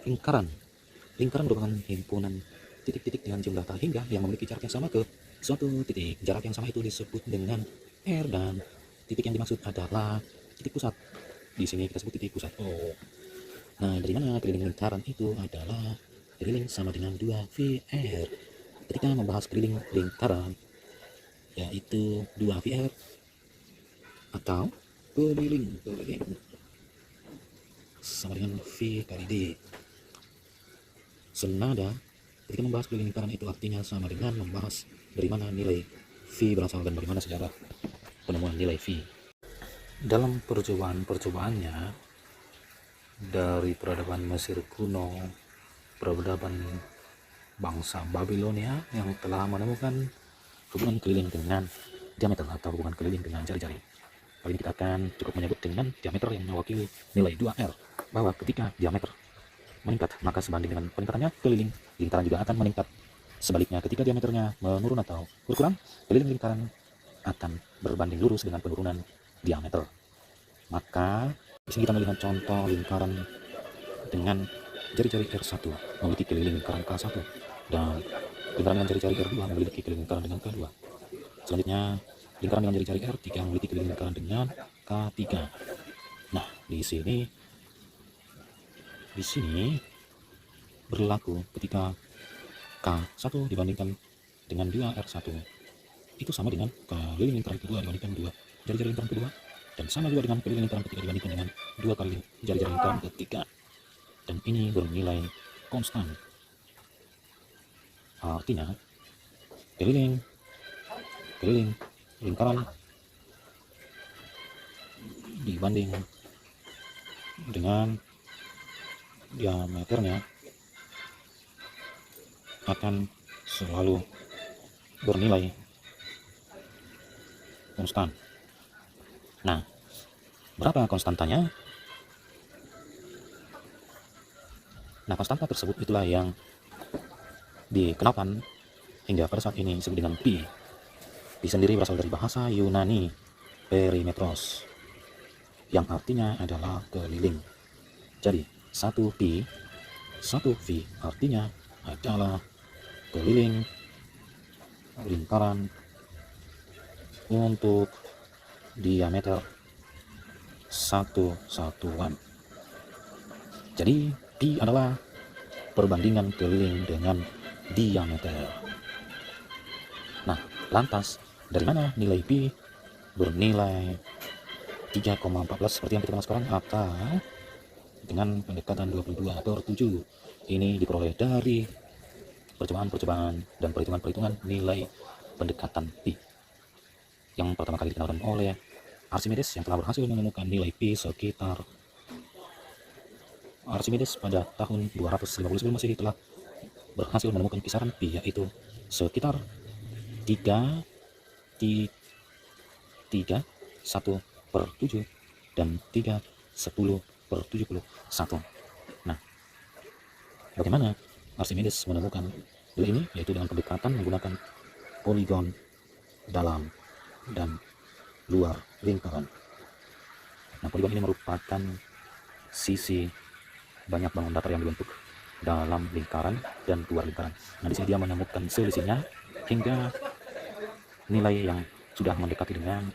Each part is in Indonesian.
Lingkaran. Lingkaran merupakan himpunan titik-titik dengan jumlah tak hingga yang memiliki jarak yang sama ke suatu titik. Jarak yang sama itu disebut dengan R, dan titik yang dimaksud adalah titik pusat. Di sini kita sebut titik pusat O. Nah, dari mana keliling lingkaran itu adalah keliling sama dengan 2VR. Ketika membahas keliling lingkaran, yaitu 2VR atau keliling sama dengan V kali D. Senada, ketika membahas keliling lingkaran itu artinya sama dengan membahas dari mana nilai V berasal dan bagaimana sejarah penemuan nilai V. Dalam percobaannya dari peradaban Mesir kuno, peradaban bangsa Babilonia yang telah menemukan hubungan keliling dengan diameter atau hubungan keliling dengan jari-jari. Kali ini kita akan cukup menyebut dengan diameter yang mewakili nilai 2R, bahwa ketika diameter meningkat, maka sebanding dengan peningkatannya keliling lingkaran juga akan meningkat. Sebaliknya, ketika diameternya menurun atau berkurang, keliling lingkaran akan berbanding lurus dengan penurunan diameter. Maka di sini kita melihat contoh lingkaran dengan jari-jari R1 memiliki keliling lingkaran K1, dan lingkaran dengan jari-jari R2 memiliki keliling lingkaran dengan K2. Selanjutnya, lingkaran dengan jari-jari R3 memiliki keliling lingkaran dengan K3. Nah, di sini berlaku ketika K1 dibandingkan dengan 2R1 itu sama dengan keliling lingkaran kedua dibandingkan 2 jari-jari lingkaran kedua, dan sama juga dengan keliling lingkaran ketiga dibandingkan dengan 2 kali jari-jari lingkaran ketiga, dan ini bernilai konstan. Artinya keliling lingkaran dibanding dengan diameternya akan selalu bernilai konstan. Nah, berapa konstantanya? Nah, konstanta tersebut itulah yang dikenalkan hingga pada saat ini disebut dengan pi. Pi sendiri berasal dari bahasa Yunani perimetros, yang artinya adalah keliling. Jadi, 1 pi, 1 v artinya adalah keliling lingkaran untuk diameter 1 satuan. Jadi, pi adalah perbandingan keliling dengan diameter. Nah, lantas dari mana nilai pi bernilai 3,14 seperti yang kita kenal sekarang, atau dengan pendekatan 22/7? Ini diperoleh dari percobaan dan perhitungan nilai pendekatan pi yang pertama kali dikenalkan oleh Archimedes, yang telah berhasil menemukan nilai pi sekitar Archimedes pada tahun 250 sebelum Masehi telah berhasil menemukan kisaran pi, yaitu sekitar 3,1/7 dan 3,10/71. Nah, bagaimana Archimedes menemukan nilai ini? Yaitu dengan pendekatan menggunakan poligon dalam dan luar lingkaran. Nah, poligon ini merupakan sisi banyak bangun datar yang dibentuk dalam lingkaran dan luar lingkaran. Nah, di sini dia menemukan selisihnya hingga nilai yang sudah mendekati dengan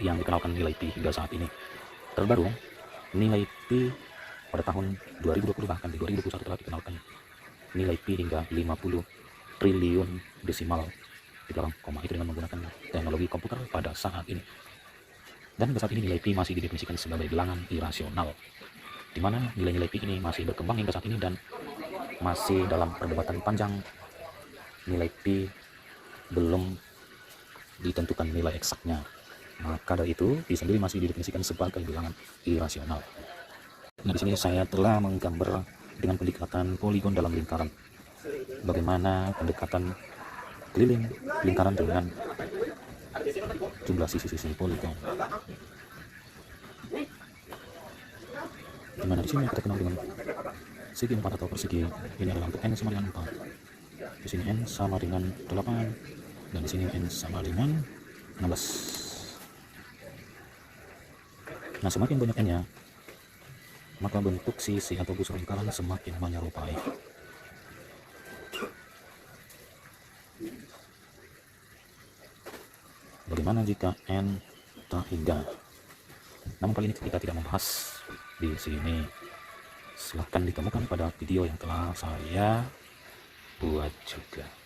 yang dikenalkan nilai pi hingga saat ini. Terbaru, nilai pi pada tahun 2020, bahkan di 2021 telah dikenalkan nilai pi hingga 50 triliun desimal di belakang koma, itu dengan menggunakan teknologi komputer pada saat ini. Dan hingga saat ini nilai pi masih didefinisikan sebagai bilangan irasional, di mana nilai-nilai pi ini masih berkembang hingga saat ini dan masih dalam perdebatan panjang. Nilai pi belum ditentukan nilai eksaknya. Maka dari itu, pi sendiri masih didefinisikan sebagai bilangan irasional. Nah, di sini saya telah menggambar dengan pendekatan poligon dalam lingkaran. Bagaimana pendekatan keliling lingkaran dengan jumlah sisi-sisi poligon. Dimana di sini kita kenal dengan segi 4 atau persegi. Ini adalah untuk n sama dengan 4. Di sini n sama dengan 8, dan di sini n sama dengan 16. Nah, semakin banyak n-nya, maka bentuk sisi atau busur lingkaran semakin menyerupai. Bagaimana jika N tak 3? Namun kali ini kita tidak membahas di sini. Silahkan ditemukan pada video yang telah saya buat juga.